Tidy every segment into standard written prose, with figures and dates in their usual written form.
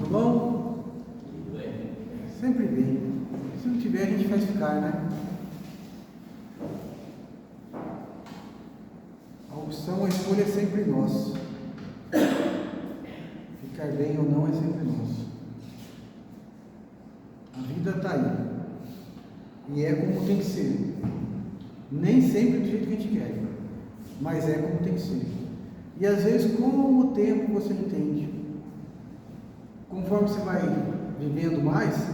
Tudo bom? Tudo bem. Sempre bem. Se não tiver, a gente faz ficar, né? A opção, a escolha é sempre nossa. Ficar bem ou não é sempre nosso. A vida está aí. E é como tem que ser. Nem sempre do jeito que a gente quer, mas é como tem que ser. E às vezes, com o tempo, você entende. Conforme você vai vivendo mais,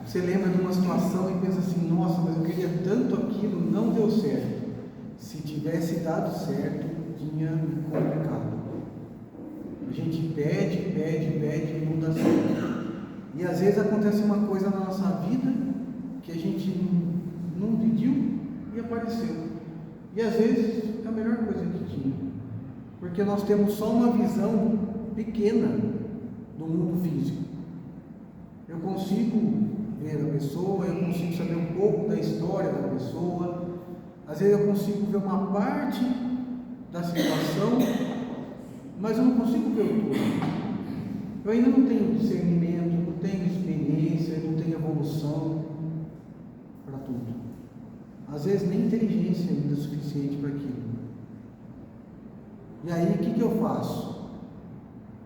você lembra de uma situação e pensa assim: nossa, mas eu queria tanto aquilo, não deu certo. Se tivesse dado certo, tinha me complicado. A gente pede e não dá certo. E às vezes acontece uma coisa na nossa vida que a gente não pediu e apareceu. E às vezes é a melhor coisa que tinha. Porque nós temos só uma visão pequena do mundo físico. Eu consigo ver a pessoa, eu consigo saber um pouco da história da pessoa, às vezes eu consigo ver uma parte da situação, mas eu não consigo ver o todo. Eu ainda não tenho discernimento, não tenho experiência, não tenho evolução para tudo. Às vezes nem inteligência ainda é suficiente para aquilo. E aí o que eu faço?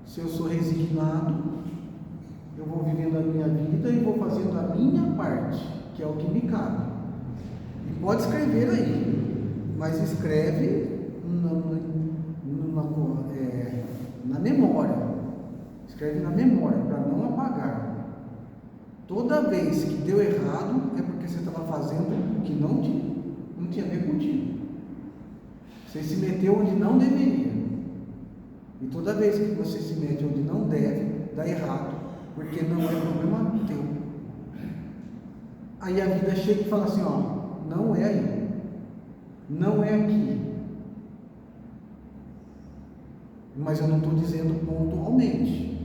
Se eu sou resignado, eu vou vivendo a minha vida e vou fazendo a minha parte, que é o que me cabe. E pode escrever aí, mas escreve na memória. Escreve na memória, para não apagar. Toda vez que deu errado, é porque você estava fazendo o que não tinha a ver contigo. Você se meteu onde não deveria. E toda vez que você se mete onde não deve, dá errado, porque não é problema teu. Aí a vida chega e fala assim: ó, não é aí, não é aqui. Mas eu não estou dizendo pontualmente,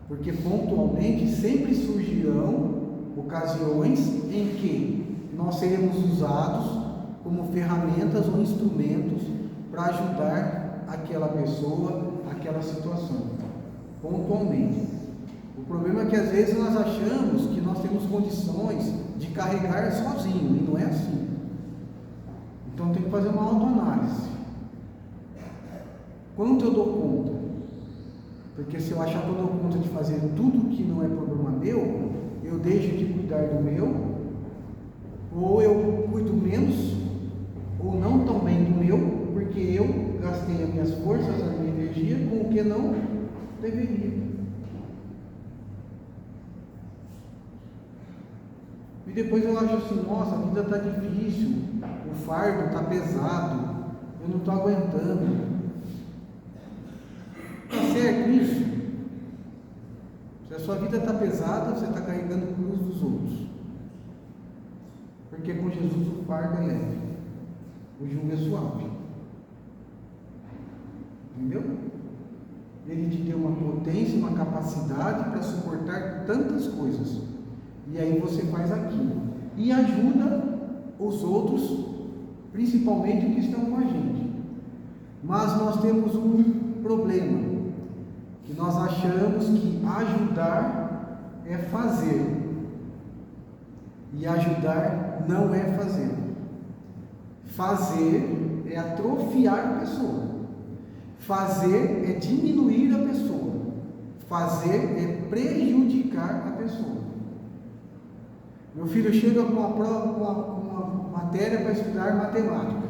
porque pontualmente sempre surgirão ocasiões em que nós seremos usados como ferramentas ou instrumentos para ajudar aquela pessoa, aquela situação, pontualmente. O problema é que às vezes nós achamos que nós temos condições de carregar sozinho, e não é assim. Então tem que fazer uma autoanálise. Quanto eu dou conta? Porque se eu achar que eu dou conta de fazer tudo que não é problema meu, eu deixo de cuidar do meu, ou eu cuido menos, ou não tão bem do meu, porque eu gastei as minhas forças, a minha energia com o que não deveria. E depois eu acho assim: nossa, a vida está difícil, o fardo está pesado, eu não estou aguentando. Está certo isso? Se a sua vida está pesada, você está carregando o cruz dos outros. Porque com Jesus o fardo é leve, o jugo é suave. Entendeu? Ele te deu uma potência, uma capacidade para suportar tantas coisas. E aí você faz aquilo. E ajuda os outros, principalmente os que estão com a gente. Mas nós temos um problema. Que nós achamos que ajudar é fazer. E ajudar não é fazer. Fazer é atrofiar a pessoa. Fazer é diminuir a pessoa. Fazer é prejudicar a pessoa. Meu filho chega com uma prova, com uma matéria para estudar matemática.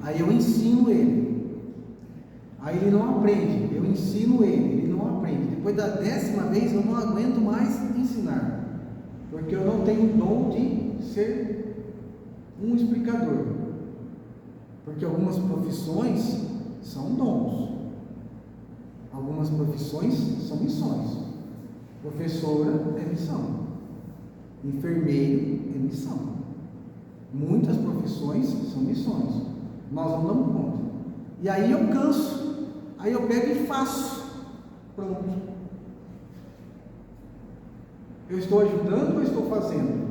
Aí eu ensino ele. Aí ele não aprende. Eu ensino ele não aprende. Depois da 10ª vez eu não aguento mais ensinar. Porque eu não tenho o dom de ser um explicador. Porque algumas profissões são dons. Algumas profissões são missões. Professora é missão. Enfermeiro é missão. Muitas profissões são missões. Nós não damos conta. E aí eu canso. Aí eu pego e faço. Pronto. Eu estou ajudando ou estou fazendo?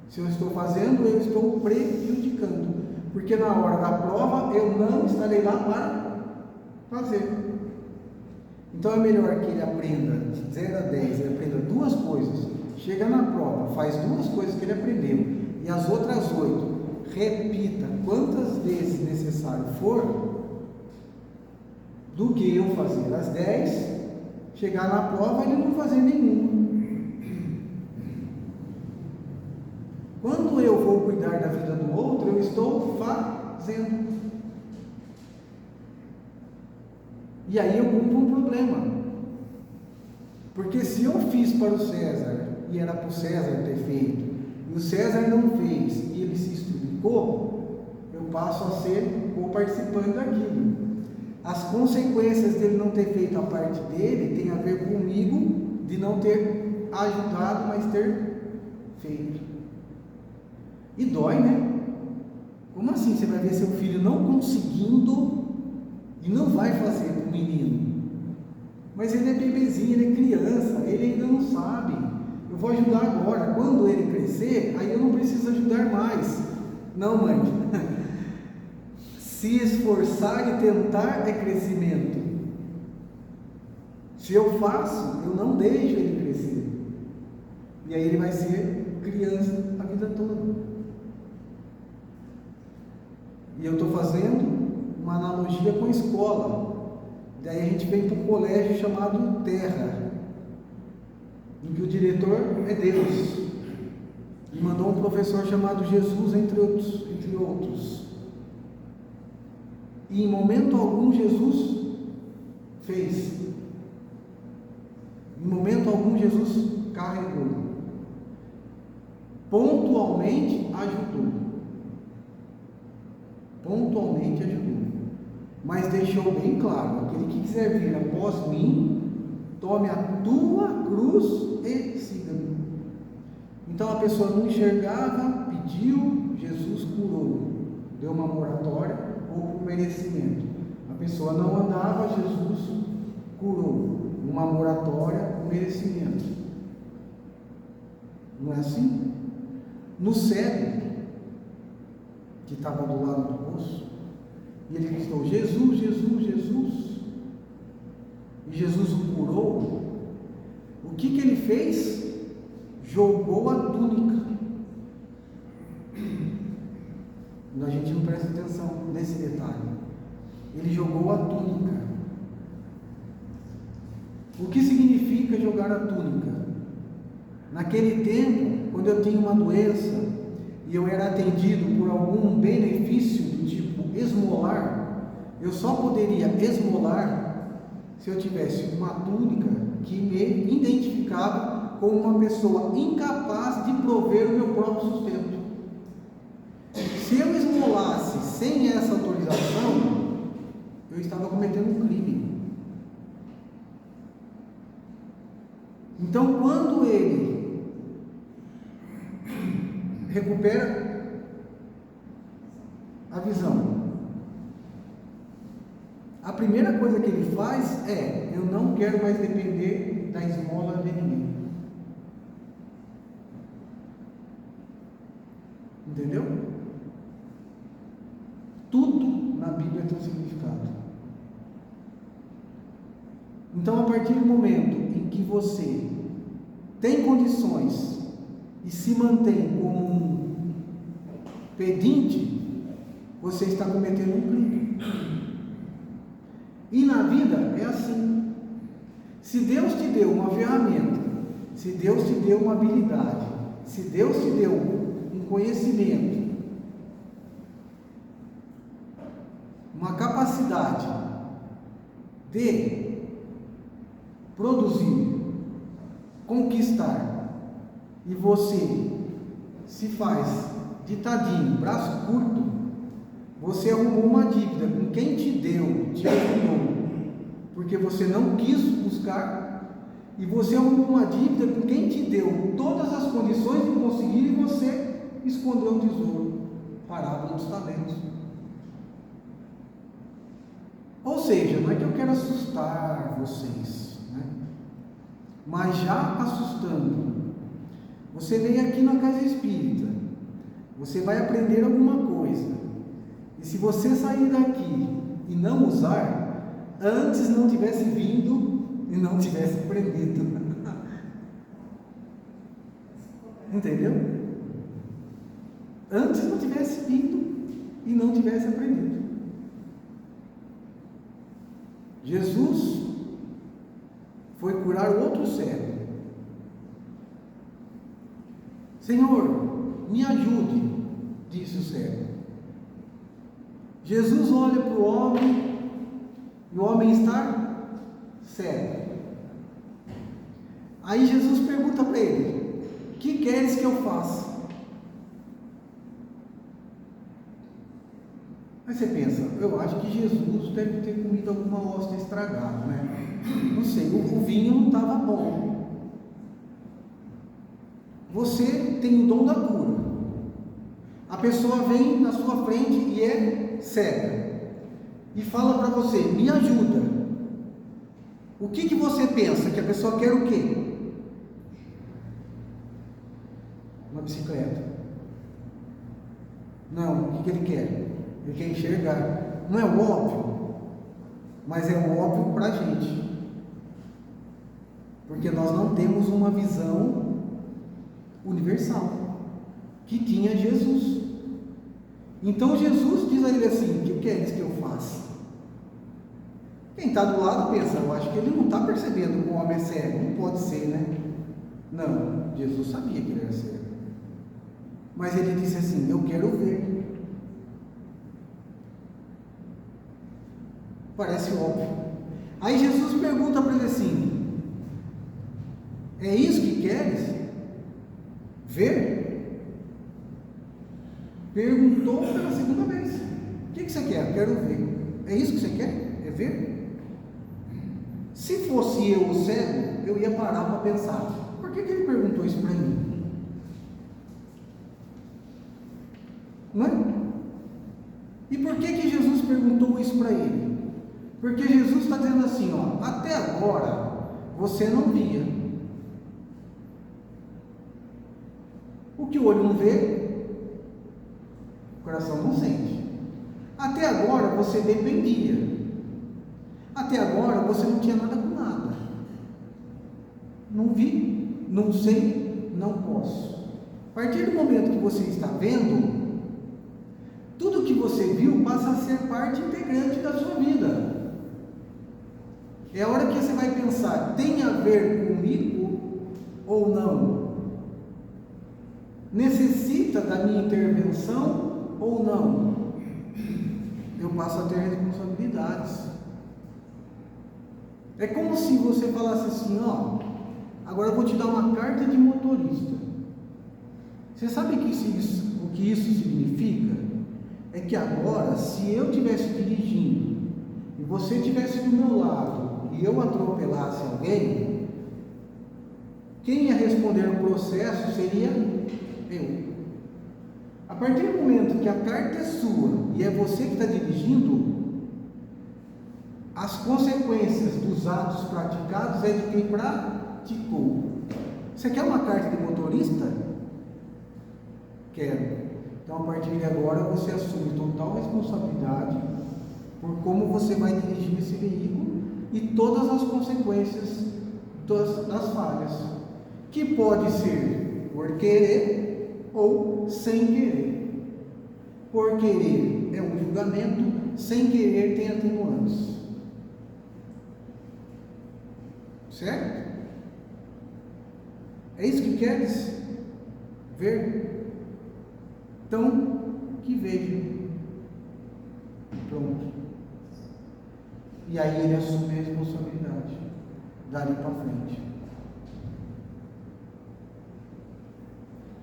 Se eu estou fazendo, eu estou prejudicando. Porque na hora da prova eu não estarei lá para fazer. Então é melhor que ele aprenda de 0 a 10, ele aprenda 2 coisas, chega na prova, faz 2 coisas que ele aprendeu, e as outras 8, repita quantas vezes necessário for, do que eu fazer as 10, chegar na prova e ele não fazer nenhuma. Quando eu vou cuidar da vida do outro, eu estou fazendo. E aí eu cumpro um problema. Porque se eu fiz para o César, e era para o César ter feito, e o César não fez, e ele se estrupicou, eu passo a ser co-participante daquilo. As consequências dele não ter feito a parte dele tem a ver comigo, de não ter ajudado, mas ter feito. E dói, né? Como assim você vai ver seu filho não conseguindo e não vai fazer para o menino? Mas ele é bebezinho, ele é criança, ele ainda não sabe. Eu vou ajudar agora. Quando ele crescer, aí eu não preciso ajudar mais. Não, mãe. Se esforçar e tentar é crescimento. Se eu faço, eu não deixo ele crescer. E aí ele vai ser criança a vida toda. E eu estou fazendo uma analogia com a escola. Daí a gente vem para um colégio chamado Terra, em que o diretor é Deus. E mandou um professor chamado Jesus, entre outros. E em momento algum Jesus fez. Em momento algum Jesus carregou. Pontualmente ajudou. Pontualmente ajudou. Mas deixou bem claro: aquele que quiser vir após mim, tome a tua cruz e siga-me. Então a pessoa não enxergava, pediu, Jesus curou, deu uma moratória ou por merecimento. A pessoa não andava, Jesus curou, uma moratória por merecimento. Não é assim? No cego, que estava do lado do poço, e ele gritou: Jesus, Jesus, Jesus. E Jesus o curou. O que ele fez? Jogou a túnica. A gente não presta atenção nesse detalhe. Ele jogou a túnica. O que significa jogar a túnica? Naquele tempo, quando eu tinha uma doença e eu era atendido por algum benefício do tipo esmolar, eu só poderia esmolar se eu tivesse uma túnica que me identificava como uma pessoa incapaz de prover o meu próprio sustento. Se eu esmolasse sem essa autorização, eu estava cometendo um crime. Então, quando ele recupera a visão, a primeira coisa que ele faz é: eu não quero mais depender da esmola de ninguém. Entendeu? Tudo na Bíblia tem um significado. Então, a partir do momento em que você tem condições e se mantém como um pedinte, você está cometendo um crime. E na vida é assim. Se Deus te deu uma ferramenta, se Deus te deu uma habilidade, se Deus te deu um conhecimento, uma capacidade de produzir, conquistar, e você se faz ditadinho, braço curto, você arrumou uma dívida com quem te deu, te ajudou, porque você não quis buscar, e você arrumou uma dívida com quem te deu todas as condições de conseguir, e você escondeu um tesouro. Parábola dos talentos. Ou seja, não é que eu quero assustar vocês, né? Mas já assustando, você vem aqui na casa espírita, você vai aprender alguma coisa, e se você sair daqui e não usar, antes não tivesse vindo e não tivesse aprendido. Entendeu? Antes não tivesse vindo e não tivesse aprendido. Jesus foi curar outro cego. Senhor, me ajude, disse o cego. Jesus olha para o homem e o homem está cego. Aí Jesus pergunta para ele: que queres que eu faça? Aí você pensa, eu acho que Jesus deve ter comido alguma hóstia estragada, né? Não sei, o vinho não estava bom. Você tem o dom da cura. A pessoa vem na sua frente e é cega e fala para você: me ajuda. O que você pensa? Que a pessoa quer o quê? Uma bicicleta. Não, o que ele quer? Ele quer enxergar. Não é o óbvio, mas é o óbvio para a gente, porque nós não temos uma visão universal que tinha Jesus. Então Jesus diz a ele assim: o que queres que eu faça? Quem está do lado pensa: eu acho que ele não está percebendo que o homem é cego, não pode ser, né? Não, Jesus sabia que ele era cego, mas ele disse assim: eu quero ver. Parece óbvio. Aí Jesus pergunta para ele assim: é isso que queres? Ver? Perguntou pela segunda vez: o que você quer? Eu quero ver. É isso que você quer? É ver? Se fosse eu o cego, eu ia parar para pensar: por que ele perguntou isso para mim? Não é? E por que Jesus perguntou isso para ele? Porque Jesus está dizendo assim: ó, até agora você não via. O que o olho não vê, o coração não sente. Até agora você dependia. Até agora você não tinha nada com nada. Não vi, não sei, não posso. A partir do momento que você está vendo, tudo que você viu passa a ser parte integrante da sua vida. É a hora que você vai pensar: tem a ver comigo ou não? Necessita da minha intervenção ou não? Eu passo a ter responsabilidades. É como se você falasse assim: ó, agora eu vou te dar uma carta de motorista. Você sabe o que isso significa? É que agora, se eu estivesse dirigindo e você estivesse do meu lado e eu atropelasse alguém, quem ia responder o processo seria eu. A partir do momento que a carta é sua e é você que está dirigindo, as consequências dos atos praticados é de quem praticou. Você quer uma carta de motorista? Quero. Então, a partir de agora, você assume total responsabilidade por como você vai dirigir esse veículo e todas as consequências das falhas, que pode ser por querer ou sem querer. Por querer é um julgamento, sem querer tem atenuantes. Certo? É isso que queres ver? Então, que veja. Pronto. E aí ele assume a responsabilidade dali para frente.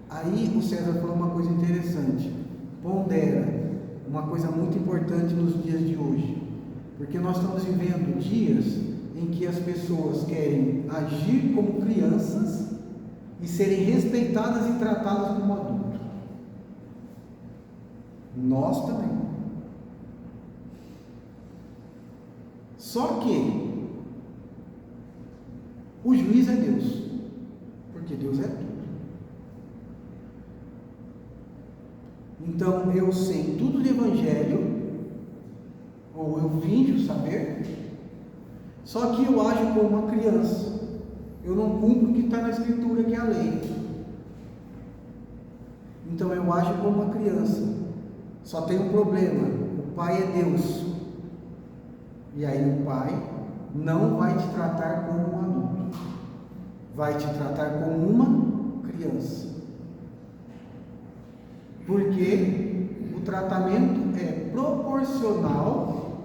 Aí o César falou uma coisa interessante: pondera, uma coisa muito importante nos dias de hoje, porque nós estamos vivendo dias em que as pessoas querem agir como crianças e serem respeitadas e tratadas como adultos. Nós também. Só que o juiz é Deus, porque Deus é tudo. Então eu sei tudo do Evangelho, ou eu finjo saber, Só que eu ajo como uma criança. Eu não cumpro o que está na Escritura, que é a lei. Então eu ajo como uma criança. Só tem um problema: o Pai é Deus. E aí o Pai não vai te tratar como um adulto, vai te tratar como uma criança. Porque o tratamento é proporcional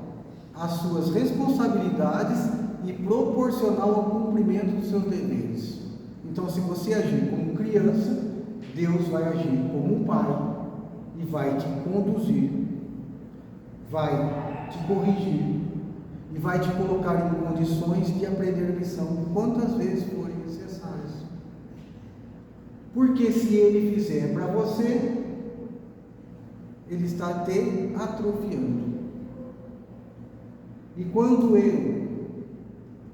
às suas responsabilidades e proporcional ao cumprimento dos seus deveres. Então, se você agir como criança, Deus vai agir como um pai e vai te conduzir, vai te corrigir e vai te colocar em condições de aprender a lição quantas vezes forem necessárias. Porque se Ele fizer para você, Ele está te atrofiando. E quando eu,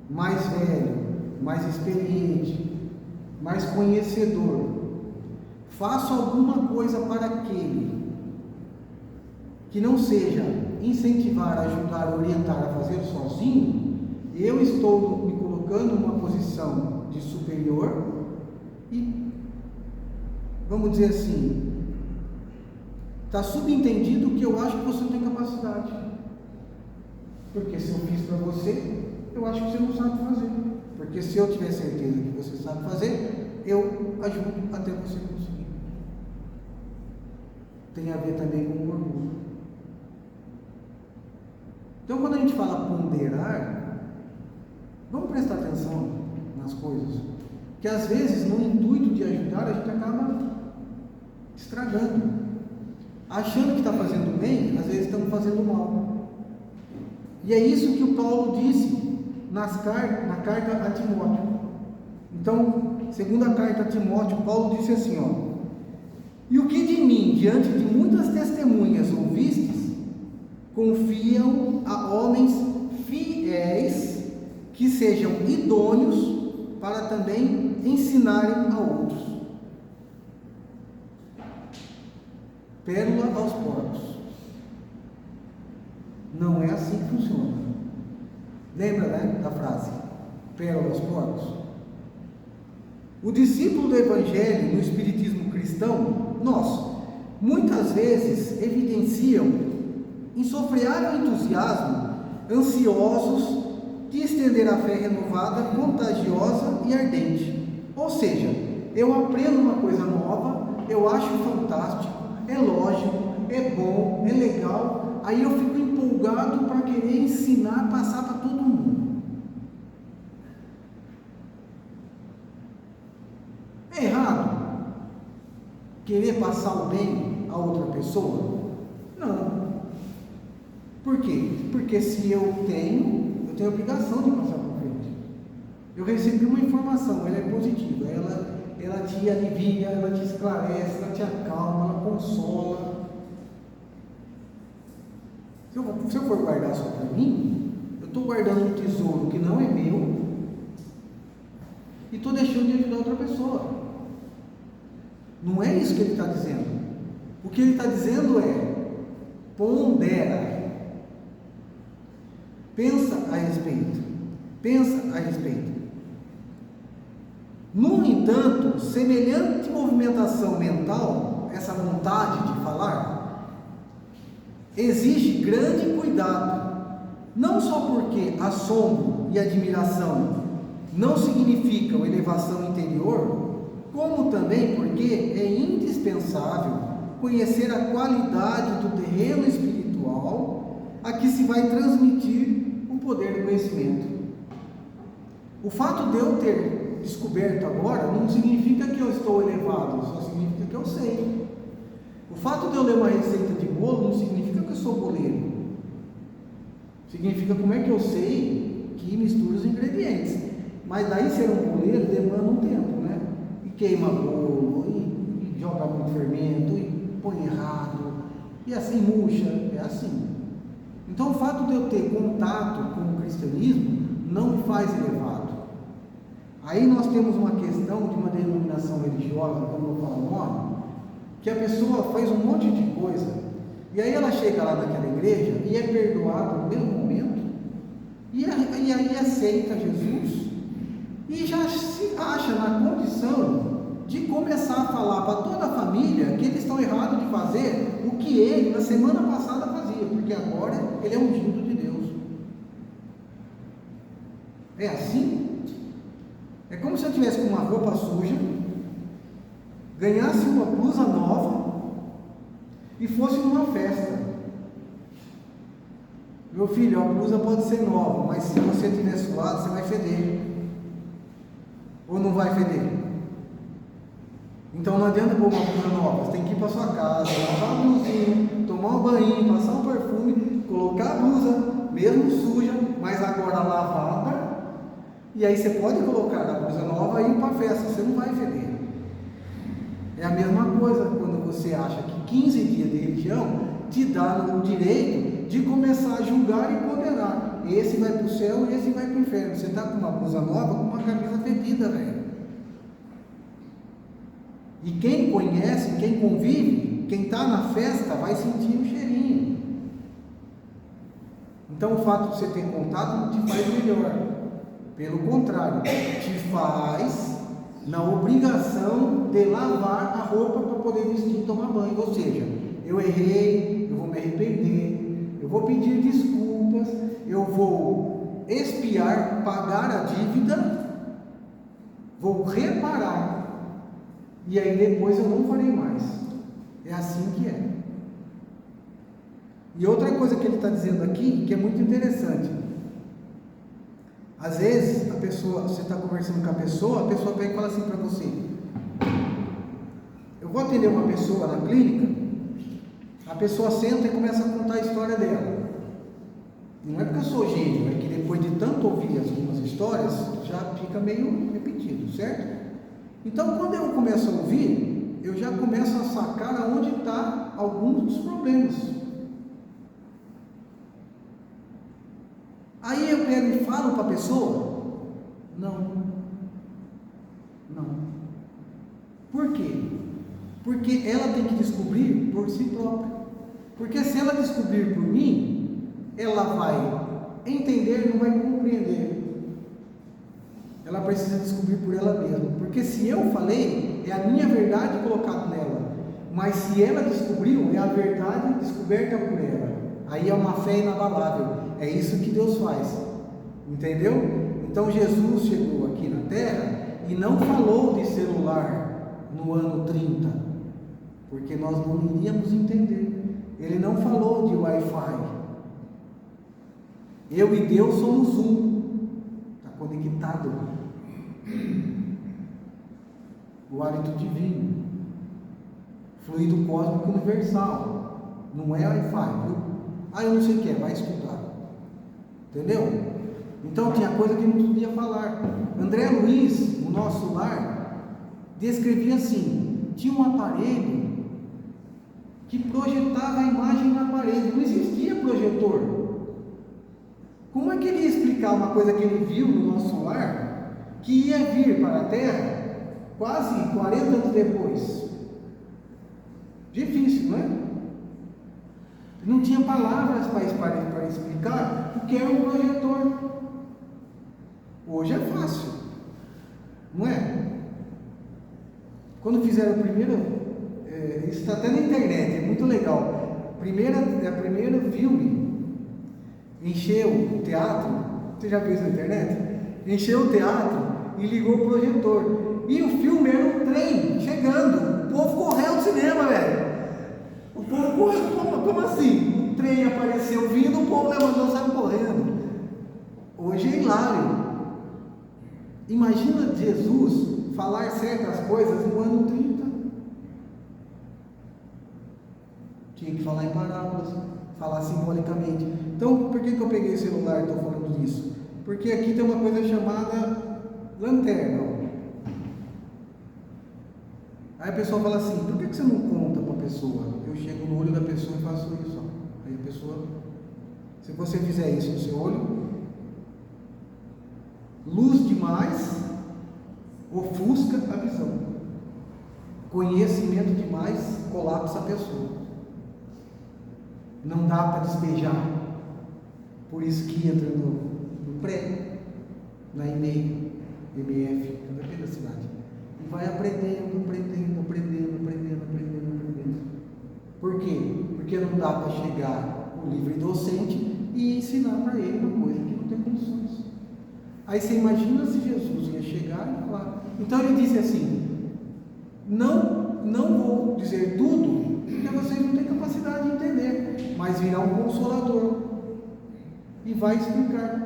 mais velho, mais experiente, mais conhecedor, faço alguma coisa para aquele que não seja incentivar, ajudar, orientar a fazer sozinho, eu estou me colocando numa posição de superior e, vamos dizer assim, está subentendido que eu acho que você não tem capacidade. Porque se eu fiz para você, eu acho que você não sabe fazer. Porque se eu tiver certeza que você sabe fazer, eu ajudo até você conseguir. Tem a ver também com o orgulho. Então, quando a gente fala ponderar, vamos prestar atenção nas coisas. Que às vezes, no intuito de ajudar, a gente acaba estragando. Achando que está fazendo bem, às vezes estamos fazendo mal. E é isso que o Paulo disse na carta a Timóteo. Então, segunda carta a Timóteo, Paulo disse assim, ó: e o que de mim, diante de muitas testemunhas ouvistes, confiam a homens fiéis, que sejam idôneos para também ensinarem a outros. Pérola aos porcos. Não é assim que funciona. Lembra, né, da frase? Pérola aos porcos. O discípulo do Evangelho no Espiritismo cristão, nós, muitas vezes evidenciam insofreável entusiasmo, ansiosos de estender a fé renovada, contagiosa e ardente. Ou seja, eu aprendo uma coisa nova, eu acho fantástico, é lógico, é bom, é legal, aí eu fico empolgado para querer ensinar, passar para todo mundo. É errado querer passar o bem a outra pessoa? Não. Por quê? Porque se eu tenho a obrigação de passar para frente. Eu recebi uma informação, ela é positiva, ela te alivia, ela te esclarece, ela te acalma, ela consola. Se eu for guardar só para mim, eu estou guardando um tesouro que não é meu e estou deixando de ajudar outra pessoa. Não é isso que ele está dizendo. O que ele está dizendo é: pondera. Pensa a respeito. Pensa a respeito. No entanto, semelhante movimentação mental, essa vontade de falar, exige grande cuidado, não só porque assombro e admiração não significam elevação interior, como também porque é indispensável conhecer a qualidade do terreno espiritual a que se vai transmitir o poder do conhecimento. O fato de eu ter descoberto agora não significa que eu estou elevado, só significa que eu sei. O fato de eu ler uma receita de bolo não significa que eu sou boleiro. Significa como é que eu sei que mistura os ingredientes. Mas daí ser um boleiro demanda um tempo, né? E queima bolo, e joga muito fermento, e põe errado, e assim murcha, é assim. Então o fato de eu ter contato com o cristianismo não me faz elevado. Aí nós temos uma questão de uma denominação religiosa, como eu falo o nome, que a pessoa faz um monte de coisa, e aí ela chega lá naquela igreja e é perdoada no mesmo momento, E aí aceita Jesus e já se acha na condição de começar a falar para toda a família que eles estão errados de fazer o que ele na semana passada fazia, porque agora ele é ungido de Deus. É assim? É como se eu tivesse com uma roupa suja, ganhasse uma blusa nova e fosse numa festa. Meu filho, a blusa pode ser nova, mas se você estiver suado, você vai feder. Ou não vai feder? Então não adianta pôr uma blusa nova, você tem que ir para sua casa, lavar a blusinha, tomar um banho, passar um perfume, colocar a blusa, mesmo suja, mas agora lavada, e aí você pode colocar a blusa nova e ir para a festa, você não vai feder. É a mesma coisa quando você acha que 15 dias de religião te dá o direito de começar a julgar e condenar. Esse vai para o céu e esse vai para o inferno. Você está com uma blusa nova, com uma camisa fedida, velho. E quem conhece, quem convive, quem está na festa, vai sentir o cheirinho. Então o fato de você ter contato não te faz melhor. Pelo contrário, te faz na obrigação de lavar a roupa para poder vestir e tomar banho. Ou seja, eu errei, eu vou me arrepender, eu vou pedir desculpas, eu vou expiar, pagar a dívida, vou reparar. E aí depois eu não farei mais. É assim que é. E outra coisa que ele está dizendo aqui, que é muito interessante. Às vezes, você está conversando com a pessoa pega e fala assim para você: eu vou atender uma pessoa na clínica, a pessoa senta e começa a contar a história dela. Não é porque eu sou gênio, é que depois de tanto ouvir algumas histórias, já fica meio repetido, certo? Então, quando eu começo a ouvir, eu já começo a sacar aonde está alguns dos problemas. Aí eu pego e falo para a pessoa: não. Por quê? Porque ela tem que descobrir por si própria. Porque se ela descobrir por mim, ela vai entender, não vai compreender. Ela precisa descobrir por ela mesma. Porque se eu falei, é a minha verdade colocada nela. Mas se ela descobriu, é a verdade descoberta por ela. Aí é uma fé inabalável. É isso que Deus faz. Entendeu? Então Jesus chegou aqui na terra e não falou de celular no ano 30, porque nós não iríamos entender. Ele não falou de Wi-Fi. Eu e Deus somos um. Está conectado. O hálito divino, fluido cósmico universal. Não é Wi-Fi, viu? Eu não sei o que é, vai estudar. Entendeu? Então tinha coisa que não podia falar. André Luiz, no nosso lar, descrevia assim: tinha um aparelho que projetava a imagem na parede. Não existia projetor. Como é que ele ia explicar uma coisa que ele viu no nosso lar, que ia vir para a Terra quase 40 anos depois? Difícil, não é? Não tinha palavras para explicar o que era um projetor. Hoje é fácil, não é? Quando fizeram o primeiro, isso está até na internet, é muito legal. A primeira filme encheu o teatro. Você já viu isso na internet? Encheu o teatro e ligou o projetor. E o filme era um trem chegando. O povo correu do cinema, velho. O povo correu, como assim? O trem apareceu vindo, o povo levantou e saiu correndo. Hoje é hilário. Imagina Jesus falar certas coisas no ano 30. Tinha que falar em parábolas, falar simbolicamente. Então, por que eu peguei o celular e estou falando disso? Porque aqui tem uma coisa chamada lanterna. Aí a pessoa fala assim: por que você não conta para a pessoa? Eu chego no olho da pessoa e faço isso. Aí a pessoa, se você fizer isso no seu olho, luz demais ofusca a visão. Conhecimento demais colapsa a pessoa. Não dá para despejar. Por isso que entra no pré, na EMEI, MF, depende da cidade. E vai aprendendo. Por quê? Porque não dá para chegar o livre docente e ensinar para ele uma coisa que não tem condições. Aí você imagina se Jesus ia chegar e falar. Então ele disse assim: não vou dizer tudo, porque vocês não têm capacidade de entender, mas virá um Consolador e vai explicar.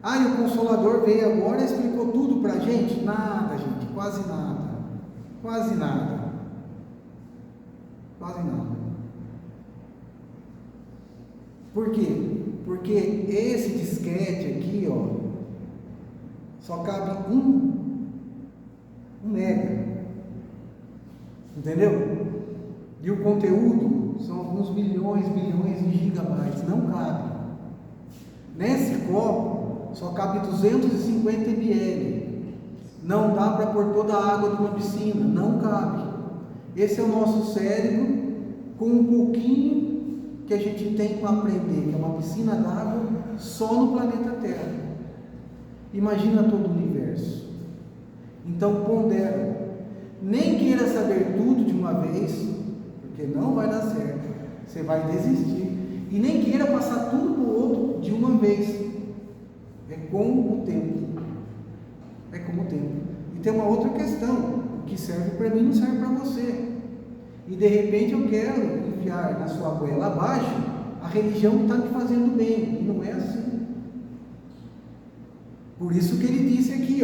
E o Consolador veio agora e explicou tudo para a gente? Nada, gente, quase nada. Por quê? Porque esse disquete aqui, só cabe 1 mega, entendeu? E o conteúdo são alguns bilhões de gigabytes, não cabe. Nesse copo só cabe 250 ml, não dá para pôr toda a água de uma piscina, não cabe. Esse é o nosso cérebro com um pouquinho que a gente tem para aprender, que é uma piscina d'água só no planeta Terra. Imagina todo o universo. Então pondera, nem queira saber tudo de uma vez, porque não vai dar certo, você vai desistir, e nem queira passar tudo para o outro de uma vez. É com o tempo. E tem uma outra questão: o que serve para mim não serve para você. E de repente eu quero enfiar na sua goela abaixo a religião que está me fazendo bem, e não é assim. Por isso que ele disse aqui,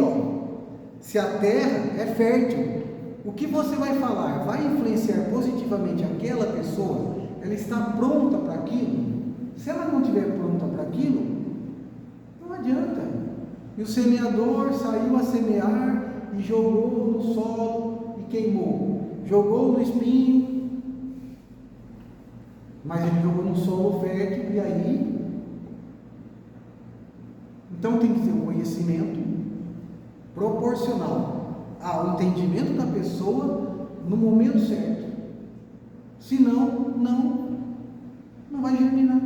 se a terra é fértil, o que você vai falar vai influenciar positivamente aquela pessoa? Ela está pronta para aquilo? Se ela não estiver pronta para aquilo, não adianta. E o semeador saiu a semear e jogou no solo e queimou, jogou no espinho, mas ele jogou no solo fértil. E aí, então tem que ter um conhecimento proporcional ao entendimento da pessoa no momento certo. Senão, não vai germinar.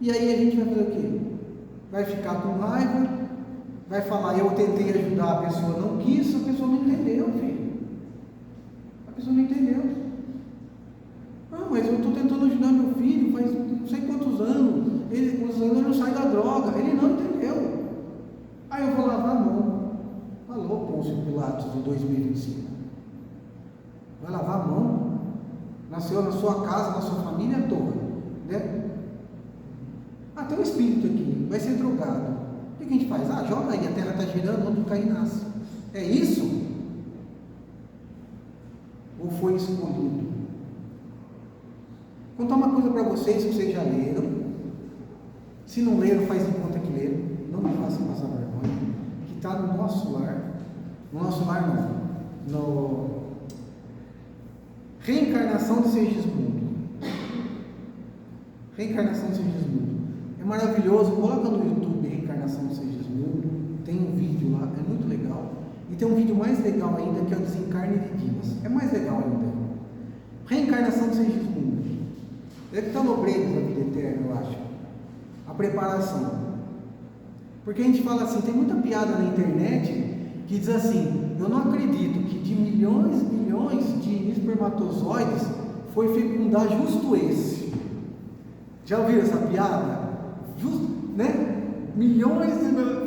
E aí a gente vai fazer o quê? Vai ficar com raiva, vai falar: eu tentei ajudar, a pessoa não quis, a pessoa não entendeu, filho. A pessoa não entendeu. Mas eu estou tentando ajudar meu filho faz não sei quantos anos, ele não sai da droga, ele não entendeu. Aí eu vou lavar a mão. Falou Pôncio Pilatos de 2025. Vai lavar a mão? Nasceu na sua casa, na sua família toda, né? Tem um espírito aqui, vai ser drogado. O que a gente faz? Joga aí, a terra está girando, onde cair nasce. É isso? Ou foi escondido? Vou contar uma coisa para vocês que vocês já leram. Se não leram, faz de conta que leram. Não me façam passar vergonha. Que está no nosso lar. No nosso lar não. No Reencarnação de Segismundo. Reencarnação de Segismundo. É maravilhoso. Coloca no YouTube Reencarnação de Segismundo. Tem um vídeo lá, é muito legal. E tem um vídeo mais legal ainda, que é o Desencarne de Dimas. É mais legal ainda. Reencarnação de Segismundo. Deve estar no Breves da Vida Eterna, eu acho. A preparação. Porque a gente fala assim, tem muita piada na internet que diz assim: eu não acredito que de milhões de espermatozoides foi fecundar justo esse. Já ouviram essa piada? Né? Milhões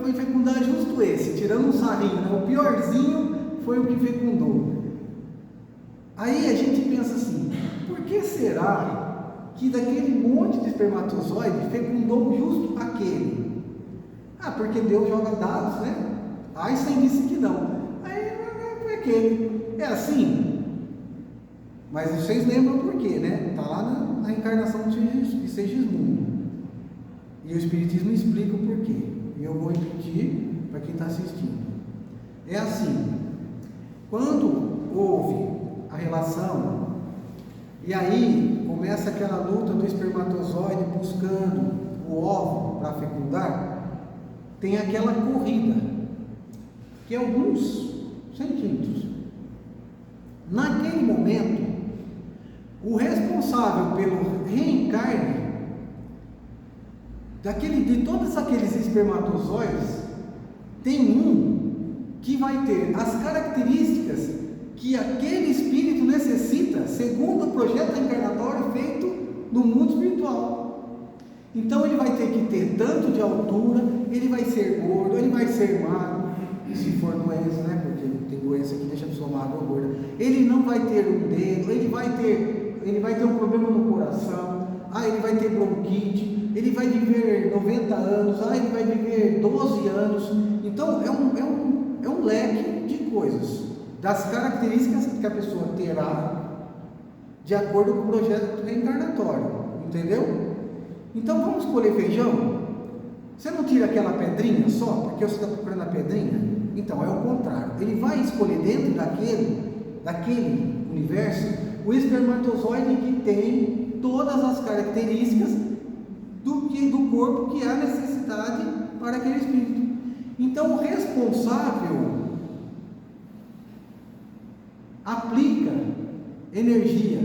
foi fecundar justo esse, tirando um sarrinho, né? O piorzinho foi o que fecundou. Aí a gente pensa assim: por que será que daquele monte de espermatozoide fecundou justo aquele? Porque Deus joga dados, né? Einstein disse que não. Aí foi aquele. É assim? Mas vocês lembram por quê, né? Está lá na encarnação de Segismundo. E o Espiritismo explica o porquê. E eu vou repetir para quem está assistindo. É assim: quando houve a relação, e aí começa aquela luta do espermatozoide buscando o óvulo para fecundar, tem aquela corrida, que é alguns centímetros. Naquele momento, o responsável pelo reencarne de todos aqueles espermatozoides, tem um que vai ter as características que aquele espírito necessita, segundo o projeto encarnatório feito no mundo espiritual. Então ele vai ter que ter tanto de altura, ele vai ser gordo, ele vai ser magro, e se for doença, né? Porque tem doença que deixa a pessoa magra ou gorda. Ele não vai ter um dedo, ele vai ter um problema no coração, ele vai ter bronquite, ele vai viver 90 anos, ele vai viver 12 anos. Então é um leque de coisas, das características que a pessoa terá de acordo com o projeto reencarnatório, entendeu? Então vamos escolher feijão. Você não tira aquela pedrinha só, porque você está procurando a pedrinha? Então é o contrário, ele vai escolher dentro daquele universo o espermatozoide que tem todas as características do corpo que há necessidade para aquele espírito. Então o responsável aplica energia,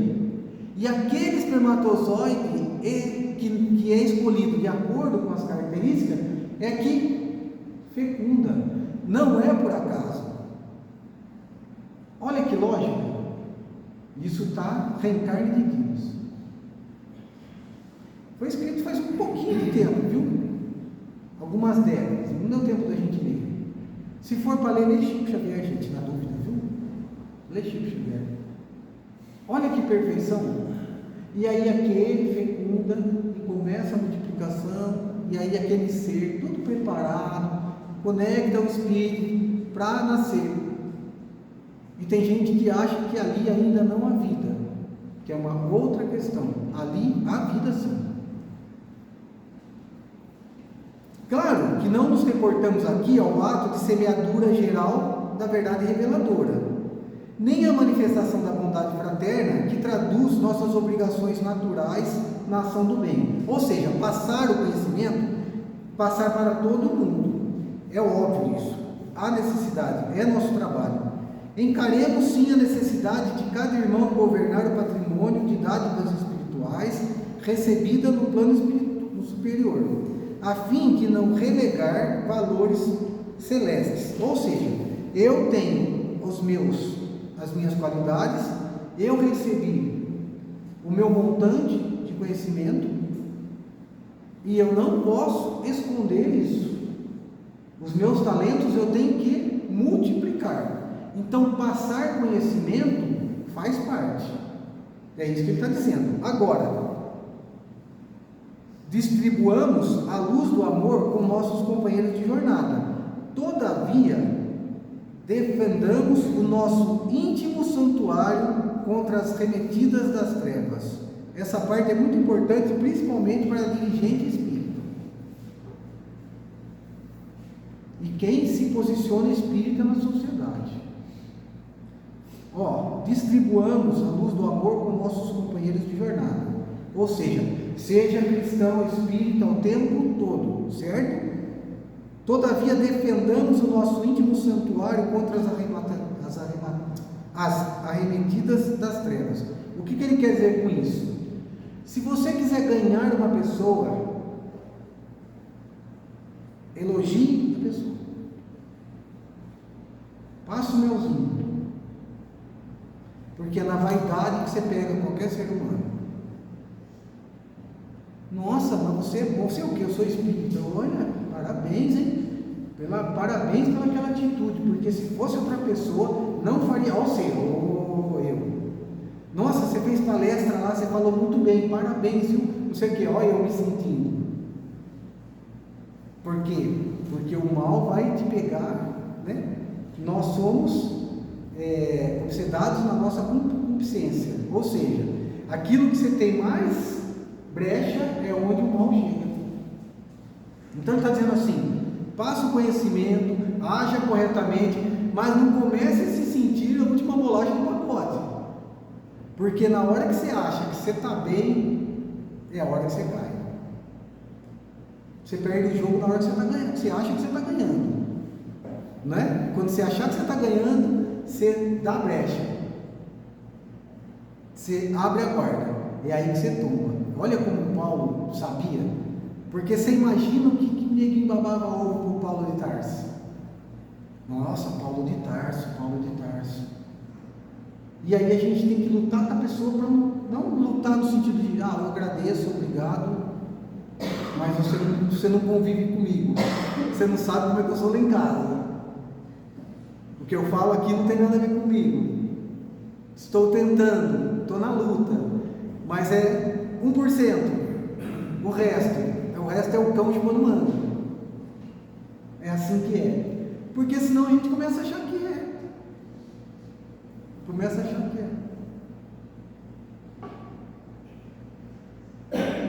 e aquele espermatozoide que é escolhido de acordo com as características é que fecunda, não é por acaso. Olha que lógica, isso está reencarne de Deus. Foi escrito faz um pouquinho de tempo, viu? Algumas décadas, não deu tempo da gente ler. Se for para ler, lê Chico Xavier, gente, na dúvida, viu? Lê Chico Xavier. Olha que perfeição. E aí aquele fecunda e começa a multiplicação, e aí aquele ser tudo preparado, conecta o espírito para nascer. E tem gente que acha que ali ainda não há vida, que é uma outra questão. Ali há vida sim. Claro que não nos reportamos aqui ao ato de semeadura geral da verdade reveladora, nem a manifestação da bondade fraterna que traduz nossas obrigações naturais na ação do bem. Ou seja, passar o conhecimento, passar para todo mundo. É óbvio isso. Há necessidade, é nosso trabalho. Encaremos sim a necessidade de cada irmão governar o patrimônio de dádivas espirituais recebida no plano superior, a fim de não relegar valores celestes. Ou seja, eu tenho as minhas qualidades, eu recebi o meu montante de conhecimento e eu não posso esconder isso. Os meus talentos eu tenho que multiplicar. Então, passar conhecimento faz parte. É isso que ele está dizendo. Agora, distribuamos a luz do amor com nossos companheiros de jornada. Todavia, defendamos o nosso íntimo santuário contra as remetidas das trevas. Essa parte é muito importante, principalmente para dirigente espírita. E quem se posiciona espírita na sociedade. Distribuamos a luz do amor com nossos companheiros de jornada. Ou seja cristão espírita o tempo todo, certo? Todavia defendamos o nosso íntimo santuário contra as arremetidas das trevas. O que ele quer dizer com isso? Se você quiser ganhar uma pessoa, elogie a pessoa, passa o melzinho, porque é na vaidade que você pega qualquer ser humano. Nossa, mas você é o que? Eu sou espírita. Olha, parabéns, hein? Parabéns pelaquela atitude, porque se fosse outra pessoa, não faria. Eu. Nossa, você fez palestra lá, você falou muito bem, parabéns, viu? Não sei o que, olha eu me sentindo. Por quê? Porque o mal vai te pegar, né? Nós somos obsedados na nossa concupiscência, ou seja, aquilo que você tem mais brecha é onde o mal chega. Então ele está dizendo assim: passa o conhecimento, haja corretamente, mas não comece a se sentir a última bolacha do pacote, porque na hora que você acha que você está bem, é a hora que você cai. Você perde o jogo na hora que você está ganhando, você acha que você está ganhando, né? Quando você achar que você está ganhando, você dá brecha, você abre a guarda, é aí que você toma. Olha como Paulo sabia, Porque você imagina o que ninguém babava ovo pro Paulo de Tarso. Nossa, Paulo de Tarso. E aí a gente tem que lutar com a pessoa para não lutar no sentido de, eu agradeço, obrigado, mas você não convive comigo. Você não sabe como é que eu sou lá em casa. O que eu falo aqui não tem nada a ver comigo. Estou tentando, estou na luta, mas é 1%. O resto é o cão de quando manda. É assim que é. Porque senão a gente começa a achar que é.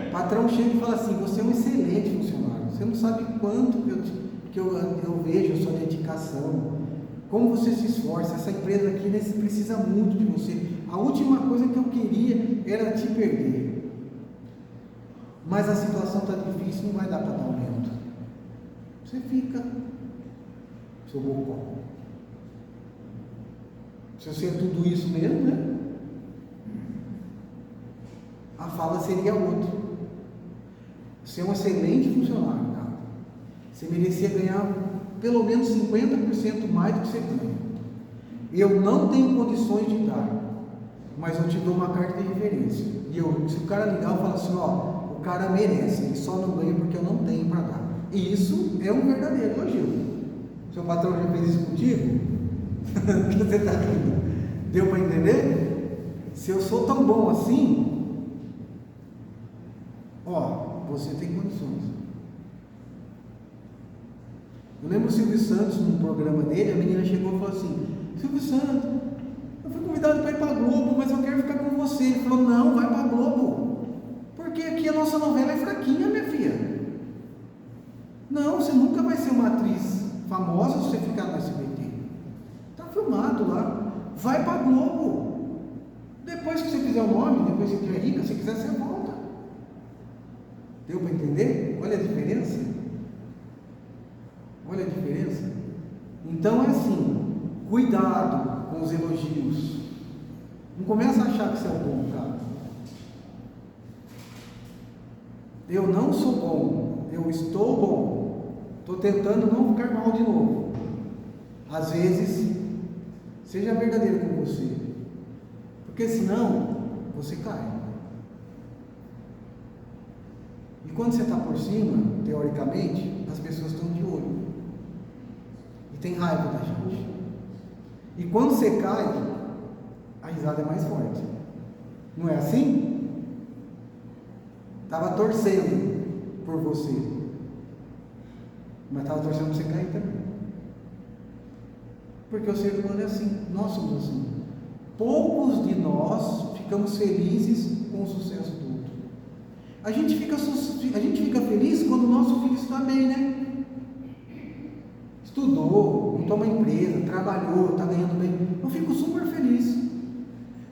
O patrão chega e fala assim: você é um excelente funcionário. Você não sabe quanto que eu vejo a sua dedicação, como você se esforça. Essa empresa aqui precisa muito de você. A última coisa que eu queria era te perder. Mas a situação está difícil, não vai dar para dar aumento. Você fica, seu bocó. Se você é tudo isso mesmo, né? A fala seria outra. Você é um excelente funcionário, cara. Você merecia ganhar pelo menos 50% mais do que você ganha. Eu não tenho condições de dar, mas eu te dou uma carta de referência. E se o cara ligar, eu falo assim: o cara merece, ele só não ganha porque eu não tenho para dar. E isso é um verdadeiro elogio. Seu patrão já fez isso contigo? Você está rindo? Deu para entender? Se eu sou tão bom assim, você tem condições. Eu lembro o Silvio Santos, num programa dele, a menina chegou e falou assim: Silvio Santos, eu fui convidado para ir para a Globo, mas eu quero ficar com você. Ele falou: não, vai para a Globo, porque aqui a nossa novela é fraquinha, minha filha. Não, você nunca vai ser uma atriz famosa se você ficar no SBT. Está filmado lá. Vai para a Globo. Depois que você fizer o nome, depois que você estiver rica, se quiser, você volta. Deu para entender? Olha a diferença. Então é assim: cuidado com os elogios. Não começa a achar que você é bom, cara. Eu não sou bom, eu estou bom. Estou tentando não ficar mal de novo. Às vezes, seja verdadeiro com você, porque senão você cai. E quando você está por cima, teoricamente, as pessoas estão de olho e tem raiva da gente. E quando você cai, a risada é mais forte. Não é assim? Estava torcendo por você, mas estava torcendo para você cair também. Porque o ser humano é assim, nós somos assim. Poucos de nós ficamos felizes com o sucesso do outro. A gente fica feliz quando o nosso filho está bem, né? Estudou, montou uma empresa, trabalhou, está ganhando bem. Eu fico super feliz.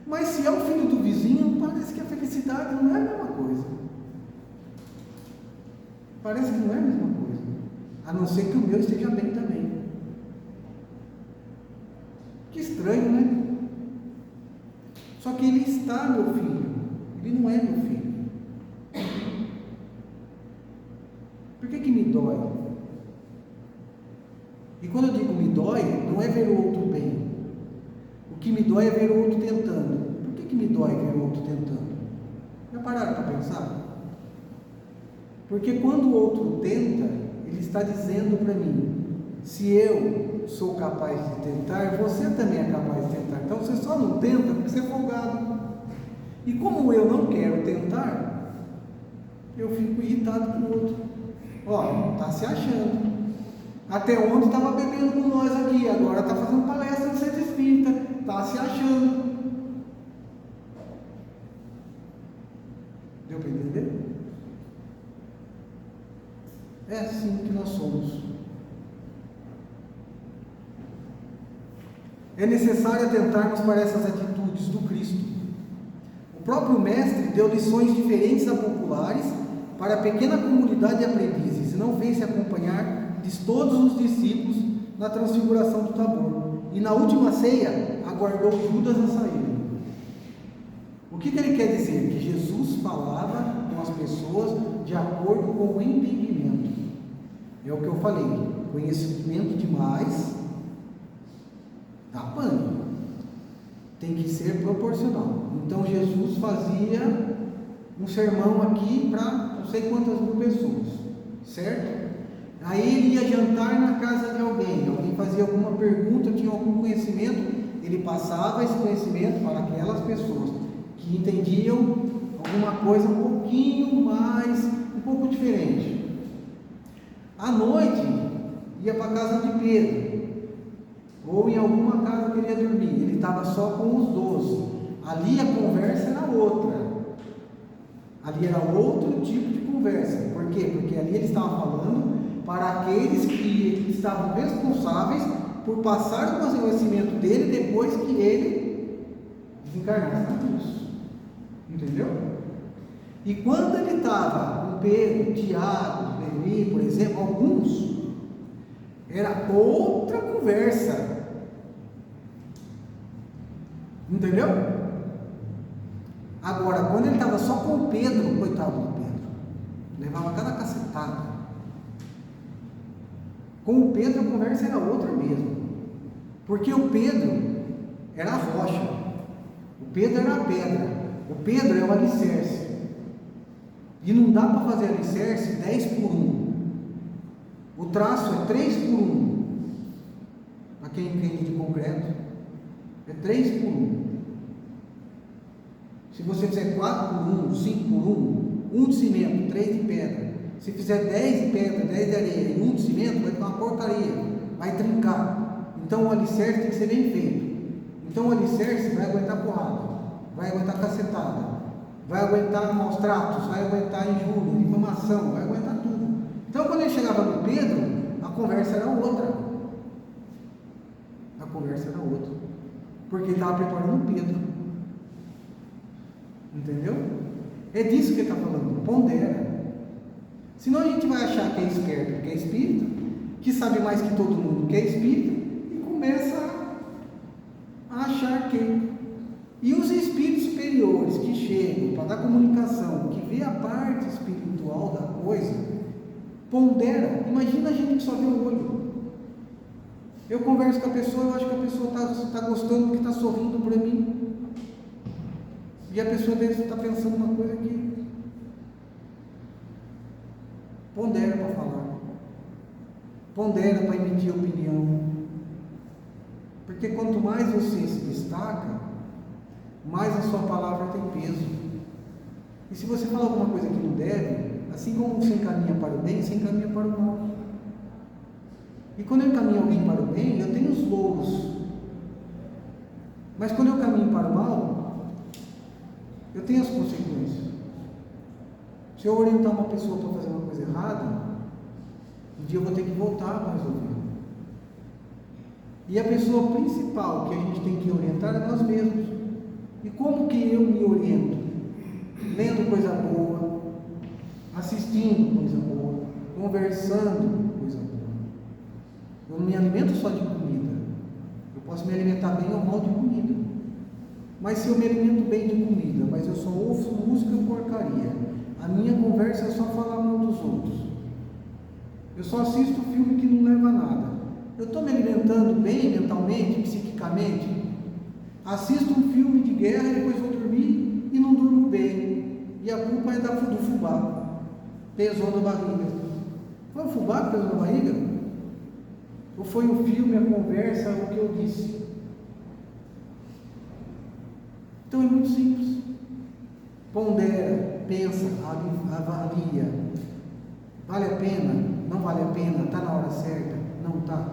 Mas se é o filho do vizinho, parece que a felicidade não é a mesma coisa. Parece que não é a mesma coisa. A não ser que o meu esteja bem também. Que estranho, né? Só que ele está, meu filho. Ele não é meu filho. Por que me dói? E quando eu digo me dói, não é ver o outro bem. O que me dói é ver o outro tentando. Por que me dói ver o outro tentando? Já pararam para pensar? Porque quando o outro tenta, ele está dizendo para mim: se eu sou capaz de tentar, você também é capaz de tentar. Então você só não tenta porque você é folgado. E como eu não quero tentar, eu fico irritado com o outro. Está se achando. Até ontem estava bebendo com nós aqui, agora está fazendo palestra no centro espírita, está se achando. Deu para entender? É assim que nós somos. É necessário atentarmos para essas atitudes do Cristo. O próprio Mestre deu lições diferentes a populares para a pequena comunidade de aprendizes e não fez se acompanhar de todos os discípulos na transfiguração do Tabor. E na última ceia, aguardou Judas a sair. O que ele quer dizer? Que Jesus falava com as pessoas de acordo com o entendimento. É o que eu falei, conhecimento demais dá pânico. Tem que ser proporcional. Então Jesus fazia um sermão aqui para não sei quantas mil pessoas, certo? Aí ele ia jantar na casa de alguém fazia alguma pergunta, tinha algum conhecimento, ele passava esse conhecimento para aquelas pessoas que entendiam alguma coisa um pouquinho mais, um pouco diferente. À noite, ia para a casa de Pedro, ou em alguma casa que ele ia dormir, ele estava só com os 12, ali a conversa era outra, ali era outro tipo de conversa. Por quê? Porque ali ele estava falando para aqueles que estavam responsáveis por passar o conhecimento dele depois que ele desencarnasse na cruz. Entendeu? E quando ele estava com Pedro, Tiago, Levi, por exemplo, alguns, era outra conversa. Entendeu? Agora, quando ele estava só com o Pedro, coitado do Pedro, levava cada cacetada. Com o Pedro a conversa era outra mesmo, porque o Pedro era a rocha, o Pedro era a pedra, o Pedro é o alicerce, e não dá para fazer alicerce 10 por 1, o traço é 3 por 1, para quem entende de concreto, é 3 por 1, se você fizer 4 por 1, 5 por 1, 1 de cimento, 3 de pedra, se fizer 10 de pedra, 10 de areia e 1 de cimento, vai ficar uma porcaria, vai trincar. Então o alicerce tem que ser bem feito. Então o alicerce vai aguentar porrada, vai aguentar cacetada, vai aguentar maus tratos, vai aguentar injúria, difamação, vai aguentar tudo. Então quando ele chegava no Pedro, a conversa era outra. A conversa era outra. Porque ele estava preparando o Pedro. Entendeu? É disso que ele está falando. Pondera. Senão a gente vai achar que é esperto porque é espírita, que sabe mais que todo mundo que é espírita, e começa a achar que. E os espíritos superiores que chegam para dar comunicação, que vê a parte espiritual da coisa, pondera. Imagina a gente que só vê o olho. Eu converso com a pessoa, eu acho que a pessoa está gostando porque está sorrindo para mim. E a pessoa deve estar pensando uma coisa que pondera para falar, pondera para emitir opinião, porque quanto mais você se destaca, mais a sua palavra tem peso. E se você falar alguma coisa que não deve, assim como você encaminha para o bem, você encaminha para o mal. E quando eu encaminho alguém para o bem, eu tenho os louros, mas quando eu caminho para o mal, eu tenho as consequências. Se eu orientar uma pessoa para fazer uma coisa errada, um dia eu vou ter que voltar para resolver. E a pessoa principal que a gente tem que orientar é nós mesmos. E como que eu me oriento? Lendo coisa boa, assistindo coisa boa, conversando coisa boa. Eu não me alimento só de comida. Eu posso me alimentar bem ou mal de comida. Mas se eu me alimento bem de comida, mas eu só ouço música porcaria, a minha conversa é só falar mal dos outros, eu só assisto filme que não leva a nada, eu estou me alimentando bem mentalmente, psiquicamente? Assisto um filme de guerra e depois vou dormir e não durmo bem, e a culpa é do fubá, pesou na barriga. Foi o fubá que pesou na barriga? Ou foi o filme, a conversa, o que eu disse? Então é muito simples. Pondera, pensa, avalia. Vale a pena? Não vale a pena? Está na hora certa? Não está.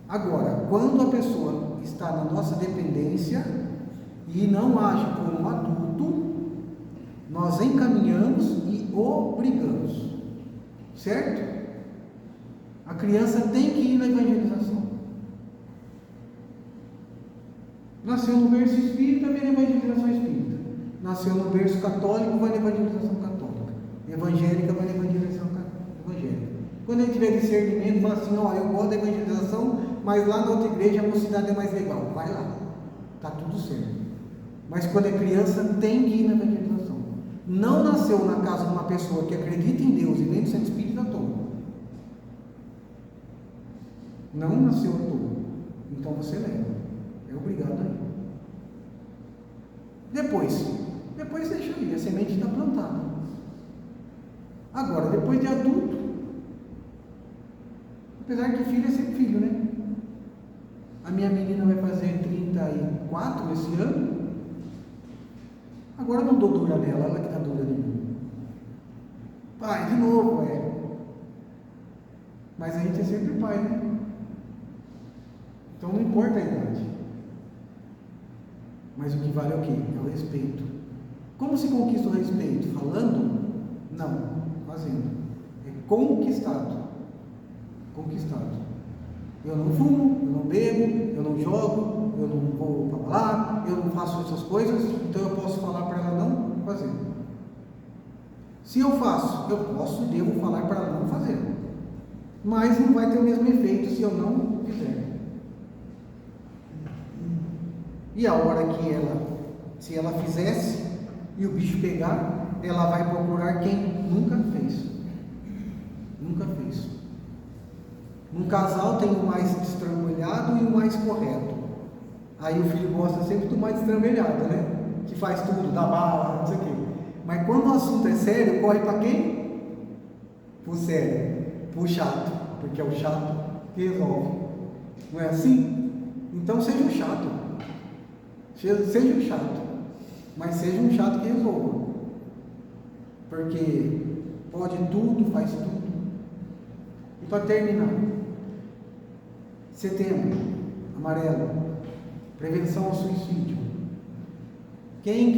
Agora, quando a pessoa está na nossa dependência e não age como um adulto, nós encaminhamos e obrigamos. Certo? A criança tem que ir na evangelização. Nasceu no berço espírita, vem na evangelização espírita. Nasceu no berço católico, vai na evangelização católica. Evangélica, vai na evangelização evangélica. Quando ele tiver discernimento, fala assim: ó, eu gosto da evangelização, mas lá na outra igreja a mocidade é mais legal. Vai lá, está tudo certo. Mas quando é criança, tem que ir na evangelização. Não nasceu na casa de uma pessoa que acredita em Deus e nem do Santo Espírito à toa. Não nasceu à toa. Então você leva. É obrigado a ir. Depois deixa aí, a semente está plantada. Agora, depois de adulto, apesar que filho é sempre filho, né? A minha menina vai fazer 34 esse ano. Agora eu não dou dura nela, ela que está dura de mim. Pai, de novo, Mas a gente é sempre pai, né? Então não importa a idade. Mas o que vale é o quê? É o respeito. Como se conquista o respeito? Falando? Não, fazendo. É conquistado. Conquistado. Eu não fumo, eu não bebo, eu não jogo, eu não vou para lá, eu não faço essas coisas, então eu posso falar para ela não fazer. Se eu faço, eu posso e devo falar para ela não fazer. Mas não vai ter o mesmo efeito se eu não fizer. E a hora que se ela fizesse e o bicho pegar, ela vai procurar quem nunca fez. Nunca fez. Num casal tem o mais destrambelhado e o mais correto. Aí o filho gosta sempre do mais destrambelhado, né? Que faz tudo, dá bala, não sei o quê. Mas quando o assunto é sério, corre para quem? Pro sério, pro chato, porque é o chato que resolve. Não é assim? Então seja um chato. Seja um chato. Mas seja um chato que resolva. Porque pode tudo, faz tudo. E para terminar, Setembro Amarelo, prevenção ao suicídio. Quem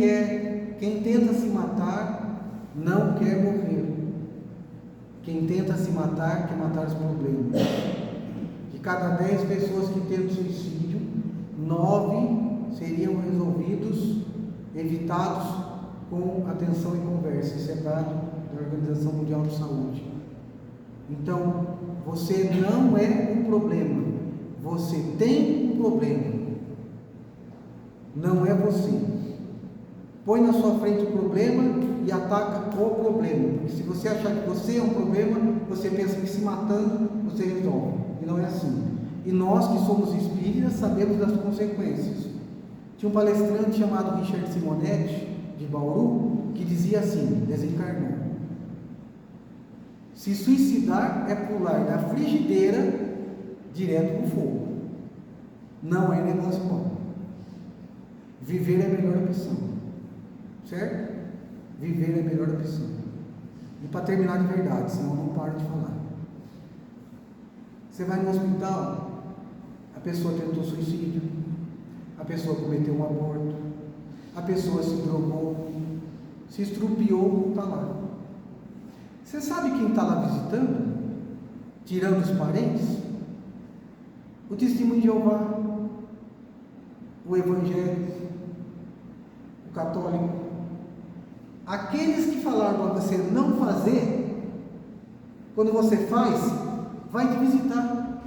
tenta se matar não quer morrer. Quem tenta se matar quer matar os problemas. De cada 10 pessoas que tentam suicídio, 9 seriam resolvidos, evitados com atenção e conversa. Isso é dado da Organização Mundial de Saúde. Então, você não é um problema. Você tem um problema. Não é você. Põe na sua frente o problema e ataca o problema. Porque se você achar que você é um problema, você pensa que se matando, você resolve. E não é assim. E nós que somos espíritas sabemos das consequências. Tinha um palestrante chamado Richard Simonetti, de Bauru, que dizia assim, desencarnou: se suicidar é pular da frigideira direto para o fogo. Não é negócio bom. Viver é a melhor opção. Certo? Viver é a melhor opção. E para terminar de verdade, senão eu não paro de falar. Você vai no hospital, a pessoa tentou suicídio, a pessoa cometeu um aborto, a pessoa se drogou, se estrupiou, está lá. Você sabe quem está lá visitando? Tirando os parentes? O testemunho de Jeová, o evangélico, o católico. Aqueles que falaram para você não fazer, quando você faz, vai te visitar.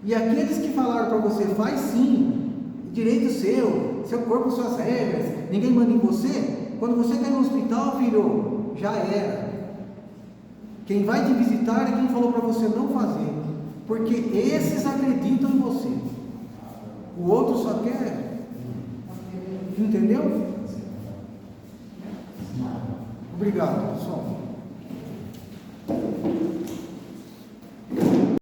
E aqueles que falaram para você, faz sim, direito seu corpo, suas regras, ninguém manda em você. Quando você cai no hospital, filho, já era. Quem vai te visitar é quem falou para você não fazer, porque esses acreditam em você. O outro só quer. Entendeu? Obrigado.